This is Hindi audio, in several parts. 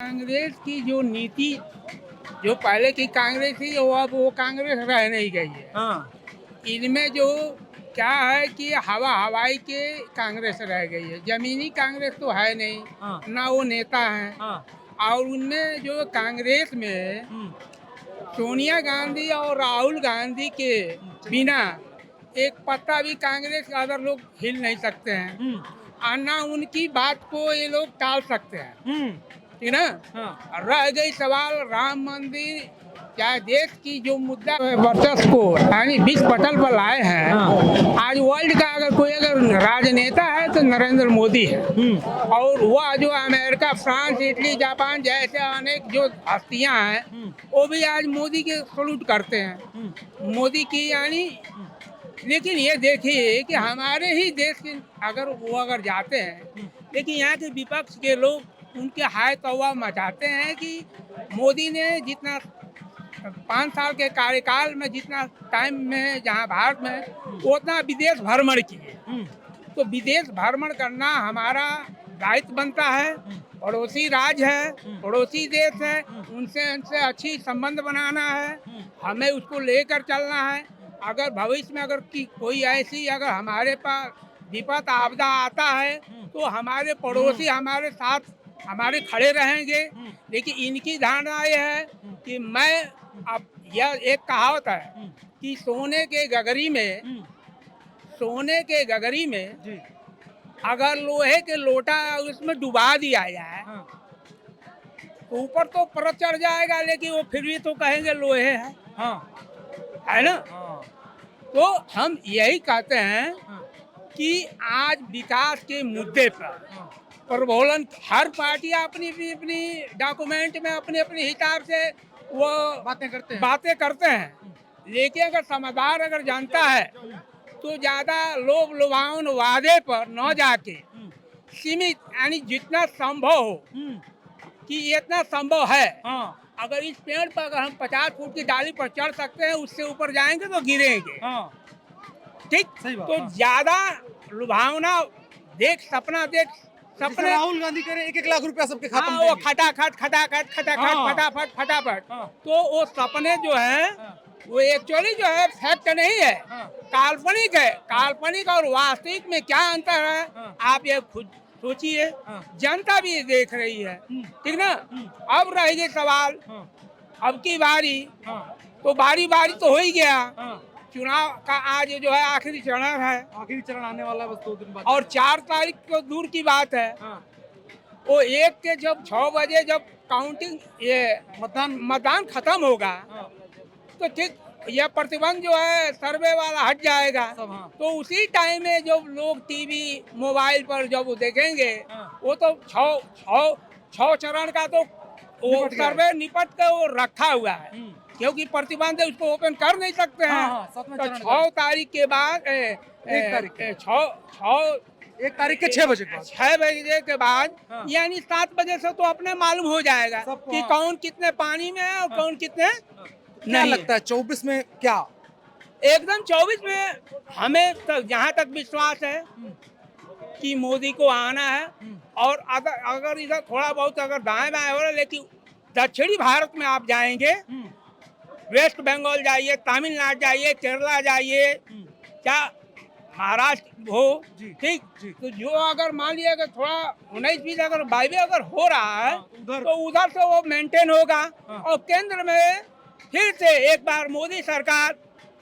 कांग्रेस की जो नीति जो पहले की कांग्रेस थी वो अब वो कांग्रेस रह नहीं गई है। हाँ। इनमें जो क्या है कि हवा हवाई के कांग्रेस रह गई है, जमीनी कांग्रेस तो है नहीं। हाँ। ना वो नेता हैं। हाँ। और उनमें जो कांग्रेस में हम्म, सोनिया गांधी और राहुल गांधी के बिना एक पत्ता भी कांग्रेस का अदर लोग हिल नहीं सकते हैं। हम्म, और ना उनकी बात को ये लोग टाल सकते हैं, हम्म, ठीक ना। हाँ। रह गई सवाल राम मंदिर, क्या देश की जो मुद्दा है वर्चस्व को यानी विश्व पटल पर लाए हैं। हाँ। आज वर्ल्ड का अगर कोई अगर राजनेता है तो नरेंद्र मोदी है। और वह जो अमेरिका, फ्रांस, इटली, जापान जैसे अनेक जो हस्तियां हैं वो भी आज मोदी के सलूट करते हैं, मोदी की यानी। लेकिन ये देखिए कि हमारे ही देश के अगर वो अगर जाते हैं, लेकिन यहाँ के विपक्ष के लोग उनके हाय तौवा मचाते हैं कि मोदी ने जितना 5 साल के कार्यकाल में जितना टाइम में जहाँ भारत में उतना विदेश भ्रमण किए। तो विदेश भ्रमण करना हमारा दायित्व बनता है। पड़ोसी राज्य है, पड़ोसी देश है, उनसे उनसे अच्छी संबंध बनाना है, हमें उसको लेकर चलना है। अगर भविष्य में अगर की कोई ऐसी अगर हमारे पास विपद आपदा आता है तो हमारे पड़ोसी हमारे साथ हमारे खड़े रहेंगे। लेकिन इनकी धारणा यह है कि मैं अब यह एक कहावत है कि सोने के गगरी में जी। अगर लोहे के लोटा उसमें डुबा दिया जाए हाँ। तो ऊपर तो परत चढ़ जाएगा, लेकिन वो फिर भी तो कहेंगे लोहे है। हाँ। है ना। हाँ। तो हम यही कहते हैं हाँ। कि आज विकास के मुद्दे पर हाँ। प्रबोधन हर पार्टी अपनी अपनी डॉक्यूमेंट में अपने अपने हिसाब से वो बातें करते हैं। लेकिन अगर समझदार अगर जानता है तो ज्यादा लोभ लुभावन वादे पर न जाके सीमित यानी जितना संभव हो कि इतना संभव है। हाँ। अगर इस पेड़ पर अगर हम 50 फुट की डाली पर चढ़ सकते हैं, उससे ऊपर जाएंगे तो गिरेंगे। हाँ। ठीक। सही बात। तो हाँ। ज्यादा लुभावना देख सपना देख जैसे सपने। राहुल गांधी कह रहे हैं 1-1 लाख रुपया सबके खाते हाँ में वो देंगे। खटाखट हाँ। फटाफट फटाफट। हाँ। तो वो सपने जो है हाँ। वो एक्चुअली जो है फैक्ट नहीं है, हाँ। काल्पनिक है। काल्पनिक और वास्तविक में क्या अंतर है हाँ। आप ये खुद सोचिए। हाँ। जनता भी देख रही है, ठीक ना। अब रह गए सवाल हाँ। अब की बारी। हाँ। तो बारी बारी तो हो ही गया। हाँ। चुनाव का आज जो है आखिरी चरण है आखिरी चरण आने वाला है, बस 2 दिन बाद। और 4 तारीख को दूर की बात है। हाँ। वो एक के जब 6 बजे जब काउंटिंग ये मतदान खत्म होगा हाँ। तो ठीक यह प्रतिबंध जो है सर्वे वाला हट जाएगा। सब। हाँ। तो उसी टाइम में जब लोग टीवी मोबाइल पर जब वो देखेंगे हाँ। वो तो छह चरण का तो वो निपट गया है। सर्वे निपट के वो रखा हुआ है, क्योंकि प्रतिबंध है उसको ओपन कर नहीं सकते हैं। हाँ, हाँ, 7वें तो चरण 6 तारीख के बाद 1 तारीख के। 1 तारीख के 6 बजे के बाद। 6 बजे के बाद हाँ। यानी 7 बजे से तो अपने मालूम हो जाएगा सबको। कि हाँ। कौन कितने पानी में है और कौन कितने क्या नहीं लगता है 24 में क्या? एकदम 24 में हमें तक जहाँ तक विश्वास है कि मोदी को आना है। और अगर इधर थोड़ा बहुत अगर दाएं बाएं हो रहा है, लेकिन दक्षिणी भारत में आप जाएंगे, वेस्ट बंगाल जाइए, तमिलनाडु जाइए, केरला जाइए, क्या महाराष्ट्र हो, ठीक। तो जो अगर मान लिया अगर थोड़ा 19-20 अगर 22 अगर हो रहा है तो उधर से वो मेंटेन होगा। और केंद्र में फिर से एक बार मोदी सरकार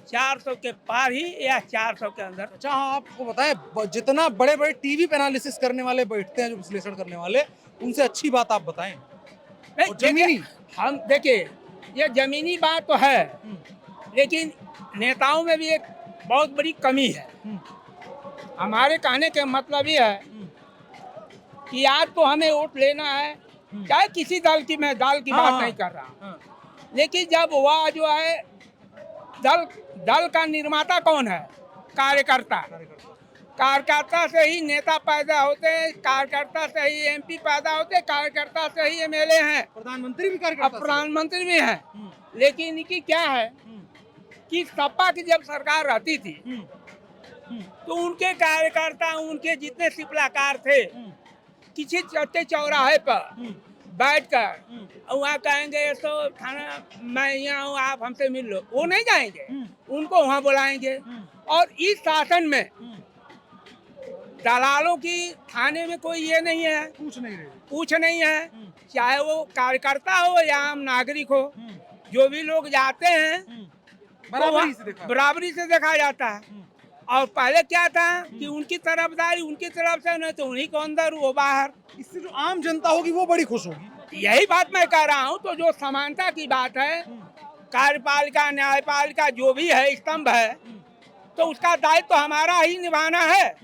400 के पार ही या 400 के अंदर। अच्छा, हाँ, आपको बताएं जितना बड़े बड़े टीवी पे एनालिसिस करने वाले बैठते हैं, जो विश्लेषण करने वाले, उनसे अच्छी बात आप बताएं। और जमीनी हम देखिए ये जमीनी बात तो है, लेकिन नेताओं में भी एक बहुत बड़ी कमी है। हमारे कहने के मतलब ये है कि आज तो हमें वोट लेना है, चाहे किसी दल की, मैं दल की बात नहीं कर रहा, लेकिन जब वह जो है दल का निर्माता कौन है? कार्यकर्ता। कार्यकर्ता से ही नेता पैदा होते हैं, कार्यकर्ता से ही एमपी पैदा होते हैं, कार्यकर्ता से ही एमएलए हैं, प्रधानमंत्री भी कार्यकर्ता, प्रधानमंत्री भी हैं। लेकिन इनकी क्या है कि सपा की जब सरकार रहती थी तो उनके कार्यकर्ता उनके जितने सिपलाकार थे किसी चौराहे पर बैठकर और वहाँ कहेंगे तो थाना मैं यहाँ हूँ, आप हमसे मिल लो, वो नहीं जाएंगे, उनको वहाँ बुलाएंगे। और इस शासन में दलालों की थाने में कोई ये नहीं है, पूछ नहीं है, चाहे वो कार्यकर्ता हो या आम नागरिक हो, जो भी लोग जाते हैं बराबरी से देखा जाता है। और पहले क्या था कि उनकी तरफदारी उनकी तरफ से, नहीं तो उन्हीं को अंदर वो बाहर। इससे जो आम जनता होगी वो बड़ी खुश होगी। यही बात मैं कह रहा हूँ। तो जो समानता की बात है, कार्यपालिका न्यायपालिका जो भी है स्तंभ है, तो उसका दायित्व तो हमारा ही निभाना है।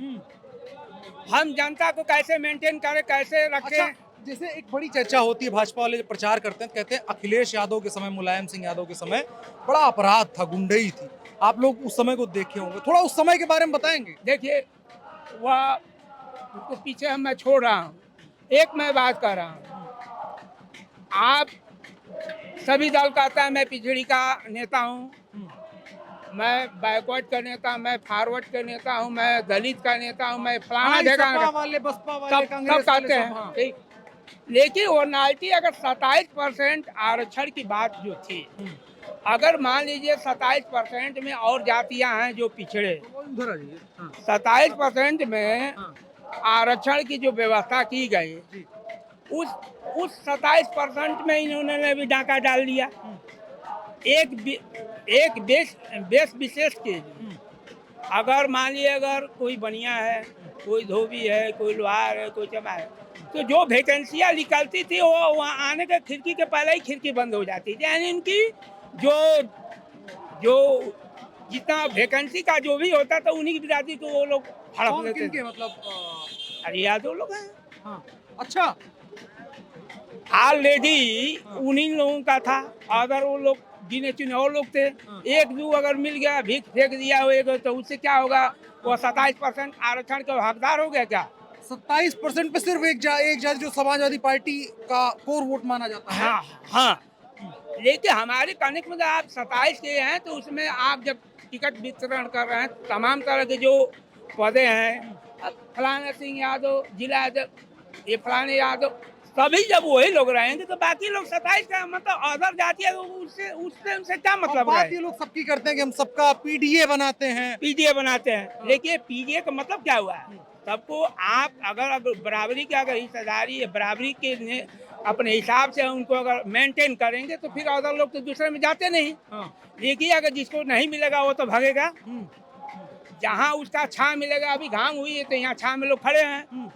हम जनता को कैसे मेंटेन करें, कैसे रखें। अच्छा, जैसे एक बड़ी चर्चा होती है, भाजपा वाले प्रचार करते हैं, कहते हैं अखिलेश यादव के समय, मुलायम सिंह यादव के समय बड़ा अपराध था, गुंडई थी। आप लोग उस समय को देखे होंगे, थोड़ा उस समय के बारे में बताएंगे। देखिए, वह उसको पीछे मैं छोड़ रहा हूँ, एक मैं बात कर रहा हूँ। आप सभी दल कहता है मैं पिछड़ी का नेता हूँ, मैं बैकवर्ड का नेता, मैं फॉरवर्ड का नेता हूँ, मैं दलित का नेता हूँ, मैं फलाना जगह वाले, बसपा वाले, सब कांग्रेस कहते वाले, हैं, ठीक। लेकिन ओरिजिनलिटी अगर 27% आरक्षण की बात जो थी, अगर मान लीजिए 27% में और जातियां हैं जो पिछड़े, 27% में आरक्षण की जो व्यवस्था की गई, उस 27% में इन्होंने भी डाका डाल दिया। एक बेस विशेष के लिए, अगर मान लीजिए अगर कोई बनिया है, कोई धोबी है, कोई लोहार है, कोई चमा है, तो जो वैकेंसियाँ निकलती थी वो वहाँ आने के खिड़की के पहले ही खिड़की बंद हो जाती थी। यानी इनकी जो जितना वैकेंसी का जो भी होता था उन्हीं की बिरादरी को वो लोग हड़प लेते थे। मतलब अरे यादव लोग हैं। हाँ। अच्छा, ऑलरेडी उन्हीं लोगों का था। अगर वो लोग गिने चुने और लोग थे, एक दो अगर मिल गया, भीख फेंक दिया होगा, तो उससे क्या होगा? वो 27% आरक्षण का हकदार हो गया क्या? 27% पे सिर्फ एक जाति जो समाजवादी पार्टी का कोर वोट माना जाता है। हाँ। लेकिन हमारे कनेक्ट में आप 27 के हैं, तो उसमें आप जब टिकट वितरण कर रहे हैं, तमाम तरह के जो पदे हैं, फलाना सिंह यादव, जिला ये फलाने यादव, तभी जब वही लोग रहेंगे तो बाकी लोग 27 का मतलब अदर जाती है, उससे उनसे क्या मतलब बात ये लोग सबकी करते हैं कि हम सबका पीडीए बनाते हैं। लेकिन पीडीए का मतलब क्या हुआ है? सबको आप अगर बराबरी की अगर हिस्सेदारी है, बराबरी के अपने हिसाब से उनको अगर मेंटेन करेंगे तो फिर अदर लोग तो दूसरे में जाते नहीं। लेकिन अगर जिसको नहीं मिलेगा वो तो भागेगा। जहाँ उसका छां मिलेगा, अभी घाम हुई है तो यहाँ छां में लोग खड़े हैं,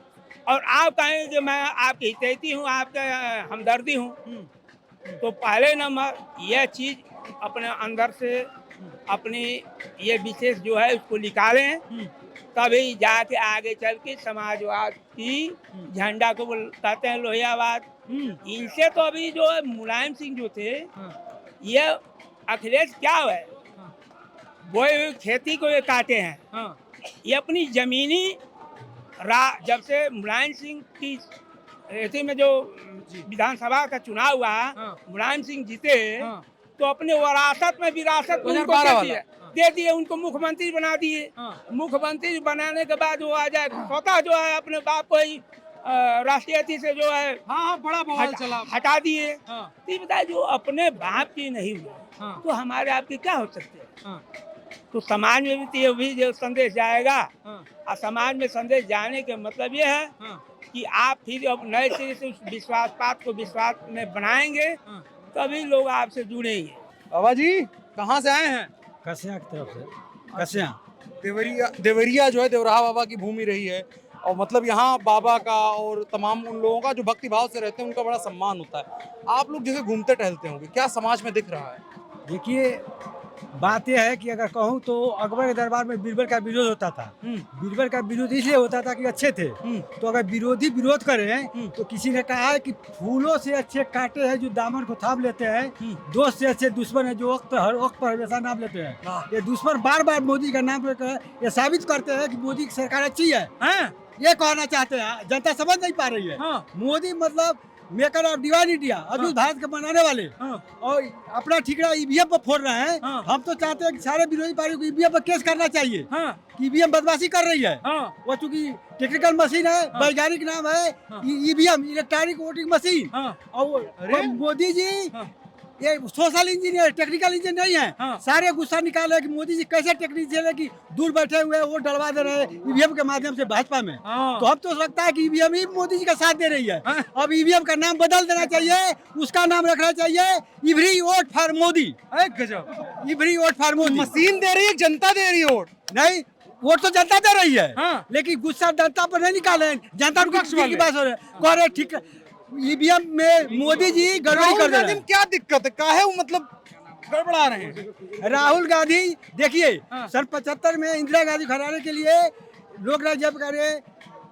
और आप कहेंगे कि मैं आपकी हितैषी हूँ, आपका हमदर्दी हूँ, तो पहले नंबर यह चीज़ अपने अंदर से अपनी ये विशेष जो है उसको निकालें, तभी जाके आगे चल के समाजवाद की झंडा को कहते हैं लोहियावाद। इनसे तो अभी जो है मुलायम सिंह जो थे, ये अखिलेश क्या है, वो खेती को ये काटे हैं। ये अपनी जमीनी जब से मुलायम सिंह की ऐसे में जो विधानसभा का चुनाव हुआ, मुलायम सिंह जीते, तो अपने विरासत में दे दिए, उनको मुख्यमंत्री बना दिए। मुख्यमंत्री बनाने के बाद वो आ जाए स्वतः जो है अपने बाप को ही राष्ट्रीय अध्यक्ष से जो है बड़ा बवाल चला, हटा दिए। तो बताए जो अपने बाप की नहीं हुआ, तो हमारे आपके क्या हो सकते हैं? तो समाज में भी ये भी जो संदेश जाएगा, और समाज में संदेश जाने के मतलब ये है कि आप फिर अब नए सिरे से उस विश्वासपात को विश्वास में बनाएंगे, तभी लोग आपसे जुड़ेंगे। बाबा जी कहाँ से आए हैं? कसिया की तरफ से। कसिया देवरिया जो है देवराहा बाबा की भूमि रही है, और मतलब यहाँ बाबा का और तमाम उन लोगों का जो भक्ति भाव से रहते हैं उनका बड़ा सम्मान होता है। आप लोग जैसे घूमते टहलते होंगे, क्या समाज में दिख रहा है? देखिए, बात यह है कि अगर कहूँ तो अकबर के दरबार में बीरबल का विरोध होता था। बीरबल का विरोध इसलिए होता था कि अच्छे थे। तो अगर विरोधी विरोध करें तो किसी ने कहा है कि फूलों से अच्छे कांटे हैं जो दामन को थाम लेते हैं, दोस्त से अच्छे दुश्मन है जो हर वक्त पर हमेशा नाम लेते हैं। ये दुश्मन बार बार मोदी का नाम लेकर ये साबित करते हैं कि मोदी की सरकार अच्छी है। ये कहना चाहते हैं, जनता समझ नहीं पा रही है। मोदी मतलब मेकर ऑफ डिवाइन इंडिया, अद्भुत भारत के बनाने वाले, और अपना ठिकरा ईवीएम पर फोड़ रहे हैं। हम तो चाहते हैं कि सारे विरोधी पार्टी को ईवीएम पर केस करना चाहिए। ईवीएम बदमाशी कर रही है। वो चूंकि टेक्निकल मशीन है, वैज्ञानिक नाम है ईवीएम, इलेक्ट्रॉनिक वोटिंग मशीन। और मोदी जी ये सोशल इंजीनियर, टेक्निकल इंजीनियर नहीं है। सारे गुस्सा निकाल रहे हैं कि मोदी जी कैसे टेक्नीशियन है कि दूर बैठे हुए वो डलवा दे रहे हैं ईवीएम के माध्यम से भाजपा में। तो अब तो लगता है कि ईवीएम ही मोदी जी का साथ दे रही है। अब ईवीएम का नाम बदल देना चाहिए, उसका नाम रखना चाहिए इवरी वोट फॉर मोदी। गजब, every vote for Modi. Machine दे रही है, जनता दे रही है वोट? नहीं, वोट तो जनता दे रही है, लेकिन गुस्सा जनता पर नहीं निकाले। जनता की बात हो रही है, कह रहे ठीक ईवीएम में मोदी जी गड़बड़ी कर रहे हैं। क्या दिक्कत है, काहे वो मतलब गड़बड़ा रहे हैं? राहुल गांधी देखिए, सन 75 में इंदिरा गांधी को हराने के लिए लोक राज्य जब करे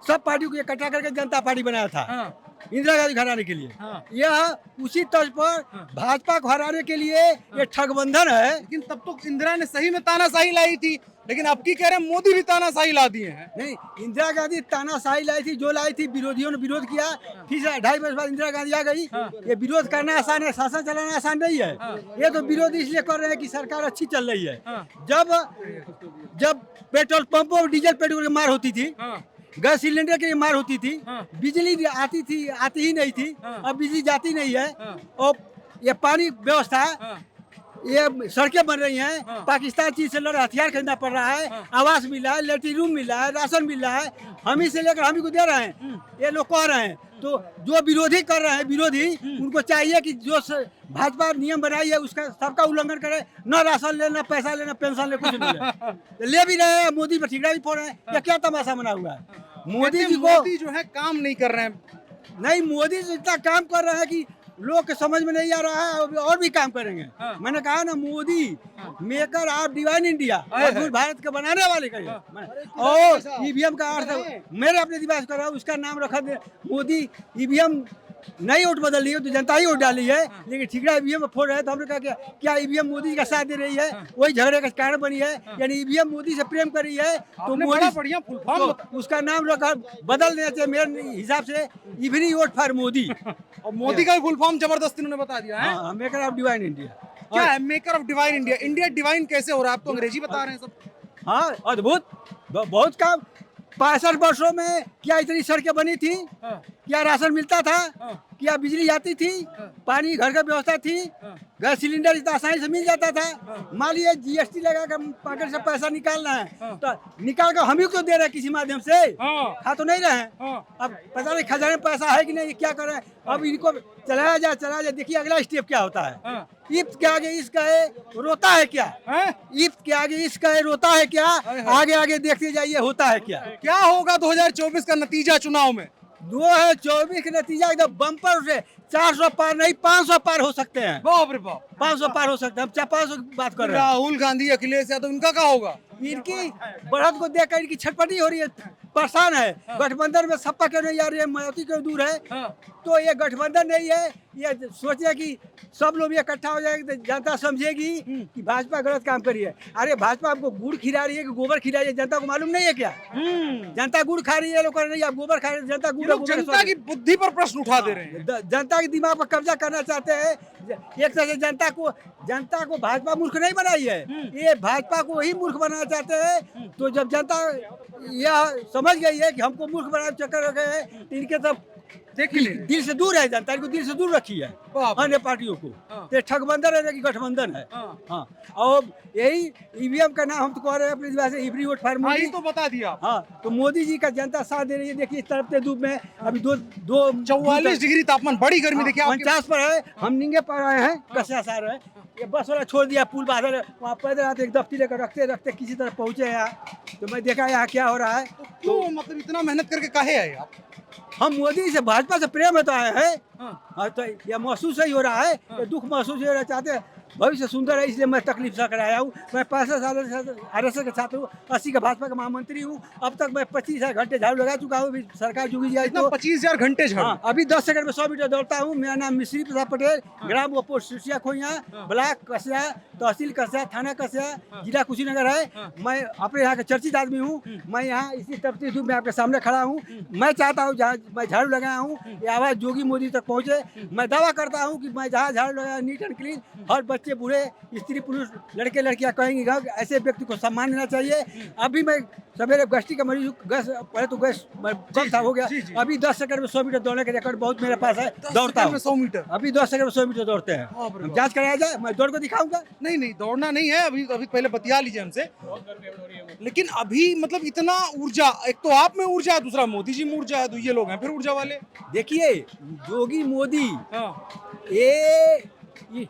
सब पार्टियों को इकट्ठा करके जनता पार्टी बनाया था इंदिरा गांधी को हराने के लिए। यह उसी तर्ज पर भाजपा को हराने के लिए ये ठगबंधन है। लेकिन तब तो इंदिरा ने सही में तानाशाही लाई थी, लेकिन अब की कह रहे हैं मोदी भी तानाशाही ला दिए हैं। नहीं, इंदिरा गांधी तानाशाही लाई थी, जो लाई थी विरोधियों ने विरोध किया, फिर 2.5 वर्ष बाद इंदिरा गांधी आ गई। ये विरोध करना आसान है, शासन चलाना आसान नहीं है। ये तो विरोध इसलिए कर रहे हैं कि सरकार अच्छी चल रही है। जब पेट्रोल पंपों और डीजल पेट्रोल की मार होती थी, गैस सिलेंडर की मार होती थी, बिजली आती ही नहीं थी, अब बिजली जाती नहीं है। और ये पानी व्यवस्था, ये सड़कें बन रही हैं, पाकिस्तान चीज से लड़ हथियार खरीदना पड़ रहा है, आवास मिला है, लेटरिन रूम मिला है, राशन मिल रहा है, हम ही से लेकर हम ही को दे रहे हैं। ये लोग कह रहे हैं, तो जो विरोधी कर रहे हैं विरोधी, उनको चाहिए कि जो भाजपा नियम बनाई है उसका सबका उल्लंघन करे, न राशन ले, न पैसा ले, न पेंशन ले, कुछ नहीं ले भी रहे हैं, मोदी पर ठिकरा भी फोड़ रहे हैं। ये क्या तमाशा बना हुआ है? मोदी जी को जो है काम नहीं कर रहे हैं। नहीं, मोदी जी इतना काम कर रहे हैं कि लोग के समझ में नहीं आ रहा है, और भी काम करेंगे। मैंने कहा ना, Modi maker of divine India, अद्भुत भारत के बनाने वाले का। और ईवीएम का अर्थ मेरे अपने दिमाग कर रहा हूँ, उसका नाम रखा दे मोदी। ईवीएम नई वोट बदल रही है तो जनता ही वोट डाली है, लेकिन ठिकरा ईवीएम में फोड़ रहे हैं। तो हमने कहा क्या ईवीएम मोदी जी का साथ दे रही है? वही झगड़े का कारण बनी है। यानी ईवीएम मोदी से प्रेम कर रही है तो मोदी बढ़िया फुल फॉर्म तो उसका नाम रखा बदल देना चाहिए मेरे हिसाब से, इवरी वोट फॉर मोदी। और मोदी का फुल फॉर्म जबरदस्ती उन्होंने बता दिया है। Maker of divine India. क्या है maker of divine India? India divine कैसे हो रहा है? आप तो अंग्रेजी बता रहे हैं सब। हाँ, अद्भुत, बहुत काम। 65 वर्षों में क्या इतनी सड़कें बनी थी? क्या राशन मिलता था? क्या बिजली आती थी? पानी घर का व्यवस्था थी? गैस सिलेंडर इतना आसानी से मिल जाता था? मान लीजिए जीएसटी लगाकर पॉकेट से पैसा निकालना है तो निकाल कर हम ही को दे रहे हैं किसी माध्यम से, खा तो नहीं रहे हैं। अब पता नहीं खजाने में पैसा है कि नहीं, क्या कर रहे हैं? अब इनको चलाया जाए। देखिए अगला स्टेप क्या होता है। इफ्त के आगे इसका है, रोता है क्या? इफ्त के आगे इसका है, रोता है क्या? आगे आगे देखते जाइए होता है क्या। क्या होगा 2024 का नतीजा चुनाव में? 2024 का नतीजा एकदम बम्पर से 400 पार नहीं 500 पार हो सकते हैं। बाप रे बाप, 500 पार हो सकते हैं। हम 500 की बात कर रहे हैं। राहुल गांधी, अखिलेश यादव, इनका क्या होगा? इनकी बढ़त को देखकर इनकी छटपटी हो रही है, परेशान है। गठबंधन में सपा क्यों नहीं आ रही है, मायावती क्यों दूर है? तो ये गठबंधन नहीं है, ये सोचे कि सब लोग इकट्ठा हो जाएंगे तो जनता समझेगी कि भाजपा गलत काम करी है। अरे भाजपा आपको गुड़ खिला रही है कि गोबर खिला रही है, जनता को मालूम नहीं है क्या? जनता गुड़ खा रही है, लोग नहीं, आप गोबर खा रहे हैं। जनता गुड़, जनता की बुद्धि पर प्रश्न उठा दे रहे हैं। जनता के दिमाग पर कब्जा करना चाहते हैं। एक तरह से जनता को भाजपा मूर्ख नहीं बनाई है, ये भाजपा को ही मूर्ख बनाना चाहते हैं। तो जब जनता यह समझ गई है कि हमको मूर्ख बनाने चक्कर हो गए हैं, तो इनके तब दिल से दूर है, जनता को दिल से दूर रखी है अन्य पार्टियों को। तो ठगबंधन है कि गठबंधन है। हाँ, और यही ईवीएम का नाम हम तो कह रहे हैं अपनी दिमाग से, इवरी वोट फॉर मोदी। तो बता दिया। हाँ, तो मोदी जी का जनता साथ दे रही है। देखिए इस तरफ के धूप में अभी 44 डिग्री तापमान, बड़ी गर्मी। देखिए 50 पर है, हम नींगे पर आए हैं, कसिया सार है। ये बस वाला छोड़ दिया, पुल बादल वहाँ पैदल आते एक दफ्ती लेकर रखते किसी तरह पहुँचे यहाँ। तो मैं देखा यहाँ क्या हो रहा है। तो मतलब इतना मेहनत करके काहे आए आप? हम मोदी से भाजपा से प्रेम है तो आए हैं। हाँ, तो यह महसूस ही हो रहा है, ये दुख महसूस हो रहा चाहते हैं भविष्य सुंदर है, इसलिए मैं तकलीफ सहकर आया हूँ। मैं 65 साल आरएसएस के छात्र हूँ, 80 का भाजपा का महामंत्री हूँ। अब तक मैं 25,000 घंटे झाड़ू लगा चुका हूँ। सरकार जुगी जाए तो 25,000 घंटे झाड़ू। हाँ, अभी 10 सेकंड में 100 मीटर दौड़ता हूँ। मेरा नाम मिश्री प्रसाद पटेल, ग्राम पोस्ट सिरसिया खोइया, ब्लॉक कसिया, तहसील कसिया, थाना कसिया, जिला कुशीनगर है। मैं अपने यहाँ का चर्चित आदमी हूँ। मैं यहाँ इसी तपती धूप में आपके सामने खड़ा हूँ। मैं चाहता हूँ जहाँ मैं झाड़ू लगाया हूँ ये आवाज़ जोगी मोदी तक पहुँचे। मैं दावा करता हूँ कि मैं जहाँ झाड़ू लगाया नीट एंड क्लीन, हर बच्चे बूढ़े स्त्री पुरुष लड़के लड़कियाँ कहेंगे कि ऐसे व्यक्ति को सम्मान देना चाहिए। अभी मैं सवेरे गश्ती का मरीज हूँ, गैस पहले तो गैस कम था हो गया, अभी 10 सेकंड में 100 मीटर दौड़ने का रिकॉर्ड बहुत मेरे पास है, दौड़ता हूँ 100 मीटर अभी 10 सेकंड में 100 मीटर दौड़ते हैं। जांच कराया जाए, मैं दौड़ को दिखाऊंगा। नहीं नहीं दौड़ना नहीं है, अभी अभी पहले बतिया लीजिए हमसे। लेकिन अभी मतलब इतना ऊर्जा, एक तो आप में ऊर्जा है, दूसरा मोदी जी में ऊर्जा है, तो ये लोग हैं फिर ऊर्जा वाले। देखिए योगी मोदी हाँ ये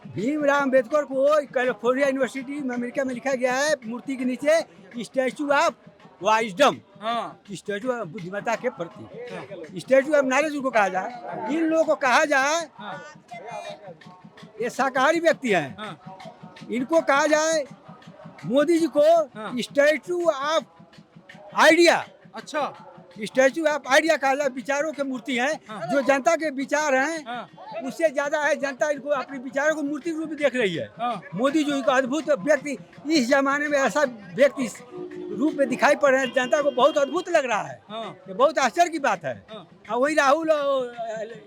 भीमराव अम्बेडकर को कैलिफोर्निया यूनिवर्सिटी में अमेरिका में लिखा गया है, मूर्ति के नीचे स्टैचू ऑफ वाइजडम, हाँ स्टैचू ऑफ बुद्धिमत्ता के प्रति, स्टैचू ऑफ नॉलेज उनको कहा जाए। इन लोगों को कहा जाए ये शाकाहारी व्यक्ति हैं, इनको कहा जाए मोदी जी को स्टैचू ऑफ आइडिया, अच्छा स्टैचू ऑफ आइडिया कहा जाए। विचारों की मूर्ति है, जो जनता के विचार हैं उससे ज्यादा है, जनता इनको अपने विचारों को मूर्ति रूप में देख रही है। मोदी जी को अद्भुत व्यक्ति, इस जमाने में ऐसा व्यक्ति रूप में दिखाई पड़ रहे हैं, जनता को बहुत अद्भुत लग रहा है। ये बहुत आश्चर्य की बात है। और वही राहुल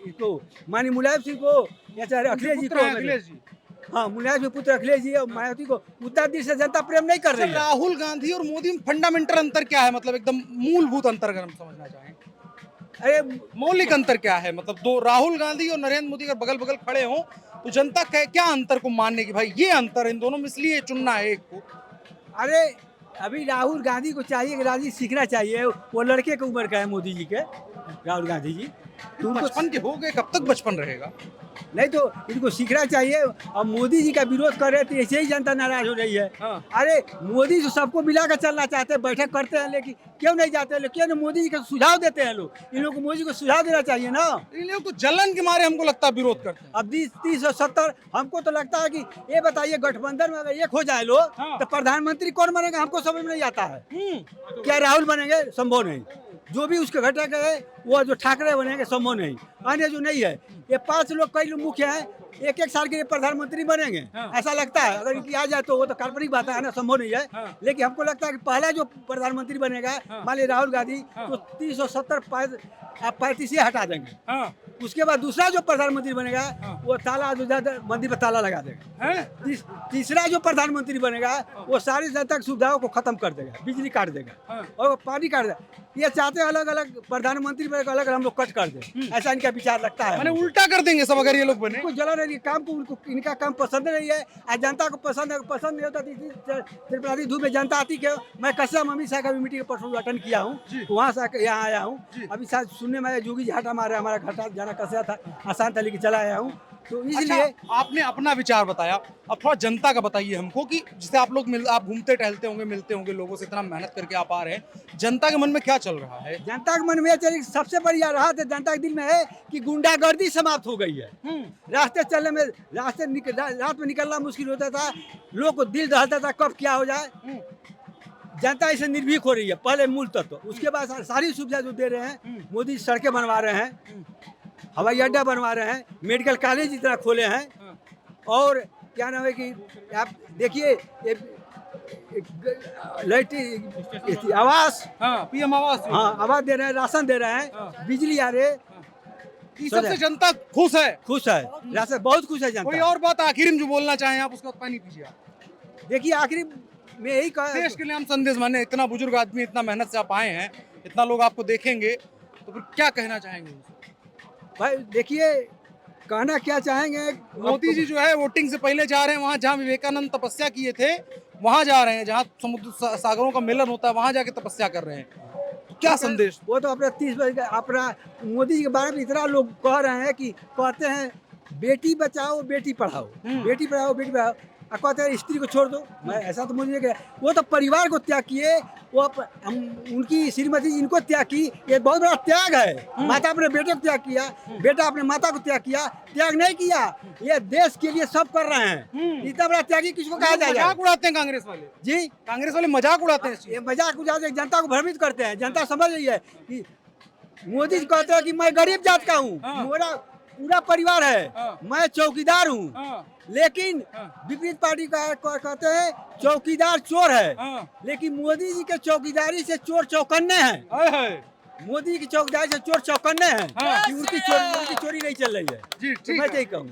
इसको माननीय मुलायम सिंह को या चाहे अखिलेश जी को, हाँ मुलायम सिंह पुत्र अखिलेश जी और मायावती को उतना दिल से जनता प्रेम नहीं कर रही है। राहुल गांधी और मोदी में फंडामेंटल अंतर क्या है, मतलब एकदम मूलभूत अंतर अगर हम समझना चाहें? अरे मौलिक अंतर क्या है? मतलब दो राहुल गांधी और नरेंद्र मोदी अगर बगल बगल खड़े हों तो जनता क्या अंतर को मानने की, भाई ये अंतर इन दोनों में इसलिए चुनना है एक को? अरे अभी राहुल गांधी को चाहिए कि राजी सीखना चाहिए, वो लड़के की उम्र का है मोदी जी के, राहुल गांधी जी तो उनको बचपन के हो गए, कब तक बचपन रहेगा? नहीं तो इनको सीखना चाहिए। और मोदी जी का विरोध कर रहे थे, ऐसे ही जनता नाराज हो रही है। अरे मोदी जी सबको मिला कर चलना चाहते हैं, बैठक करते हैं, लेकिन क्यों नहीं जाते हैं? क्यों मोदी जी का सुझाव देते हैं लोग? इन लोग को मोदी जी को सुझाव देना चाहिए ना। इन लोग तो जलन के मारे हमको लगता है विरोध करते हैं। अब 30-70 हमको तो लगता है कि ये बताइए गठबंधन में अगर एक हो जाए लोग तो प्रधानमंत्री कौन बनेगा, हमको समझ में नहीं आता है। क्या राहुल बनेंगे? संभव नहीं। जो भी उसके घटक है वो जो ठाकरे बनेंगे संभव नहीं। अन्य जो नहीं है, ये 5 लोग कई लोग मुख्य हैं, एक साल के लिए प्रधानमंत्री बनेंगे ऐसा लगता है। अगर इनकी आ जाए तो वो तो काल्पनिक बात है ना, संभव नहीं है। लेकिन हमको लगता है कि पहला जो प्रधानमंत्री बनेगा मान लीजिए राहुल गांधी, तो 370 आप 35 हटा देंगे। उसके बाद दूसरा जो प्रधानमंत्री बनेगा वो ताला मंदिर पर ताला लगा देगा। तीसरा जो प्रधानमंत्री बनेगा वो सारी जनता की सुविधाओं को खत्म कर देगा, बिजली काट देगा और पानी काट देगा। ये चाहते हैं अलग अलग प्रधानमंत्री बनेगा, अलग हम लोग कट कर दे, ऐसा इनका विचार लगता है। मैंने उल्टा कर देंगे सब अगर ये लोग बने। उनको जला नहीं काम को, उनको इनका काम पसंद नहीं है और जनता को पसंद नहीं होता। त्रिपुरारी धूप में जनता आती क्यों? मैं कसम अमित शाह का भी मीटिंग परसों अटेंड किया हूँ, वहाँ से यहाँ आया हूँ। अभी शायद सुनने में आया जोगी जी हटा मारे, हमारा घाटा जाना कसा था, आसान था, लेके चला आया हूँ। तो इसलिए अच्छा, आपने अपना विचार बताया, अब थोड़ा जनता का बताइए हमको कि जिसे आप लोग आप घूमते टहलते होंगे, मिलते होंगे लोगों से, इतना मेहनत करके आप आ रहे हैं, जनता के मन में क्या चल रहा है? जनता के मन में चलिए सबसे बढ़िया रहा था, जनता के दिल में है कि गुंडागर्दी समाप्त हो गई है। रास्ते चलने में, रात में निकलना मुश्किल होता था, लोग को दिल दहलता था कब क्या हो जाए। जनता इसे निर्भीक हो रही है, पहले मूल तत्व। उसके बाद सारी सुविधा जो दे रहे हैं मोदी, सड़कें बनवा रहे हैं, हवाई अड्डा बनवा रहे हैं, मेडिकल कॉलेज इतना खोले हैं, और क्या नाम है कि आप देखिए आवास, पीएम आवास, हाँ आवास दे रहे हैं, राशन दे रहे हैं, बिजली आ रहे, इस सबसे जनता खुश है। खुश है, राशन बहुत खुश है जनता। कोई और बात आखिर में जो बोलना चाहें आप, उसका बाद पानी पीजिए। देखिए आखिर में यही कहा, देश के लिए हम संदेश माने, इतना बुजुर्ग आदमी, इतना मेहनत से आप आए हैं, इतना लोग आपको देखेंगे, तो फिर क्या कहना चाहेंगे? भाई देखिए कहना क्या चाहेंगे, मोदी जी जो है वोटिंग से पहले जा रहे हैं वहाँ जहाँ विवेकानंद तपस्या किए थे, वहाँ जा रहे हैं, जहाँ समुद्र सागरों का मिलन होता है, वहाँ जाके तपस्या कर रहे हैं। क्या संदेश? वो तो अपना 30 बजे अपना मोदी जी के बारे में इतना लोग कह रहे हैं कि कहते हैं बेटी बचाओ बेटी पढ़ाओ, बेटी पढ़ाओ बेटी पढ़ाओ, कहते हैं स्त्री को छोड़ दो। मैं ऐसा तो मुझे नहीं, वो तो परिवार को त्याग किए, वो उनकी श्रीमती इनको त्याग की, ये बहुत बड़ा त्याग है। माता अपने बेटे को त्याग किया, बेटा अपने माता को त्याग किया, त्याग नहीं किया, ये देश के लिए सब कर रहे हैं। इतना बड़ा त्यागी किसको कहा जाएगा? मजाक उड़ाते हैं कांग्रेस वाले जी, कांग्रेस वाले मजाक उड़ाते हैं, ये मजाक उड़ाते, जनता को भ्रमित करते हैं। जनता समझ रही है कि मोदी जी कहते हैं कि मैं गरीब जात का हूँ, मेरा पूरा परिवार है, मैं चौकीदार हूँ, लेकिन विपरीत पार्टी का कहते हैं चौकीदार चोर है, लेकिन मोदी जी के चौकीदारी से चोर चौकन्ने हैं। मोदी की चौकीदारी से चोर चौकन्ने हैं हाँ। कि उनकी चोरी नहीं चल रही है जी तो ठीक मैं है। यही कहूँगा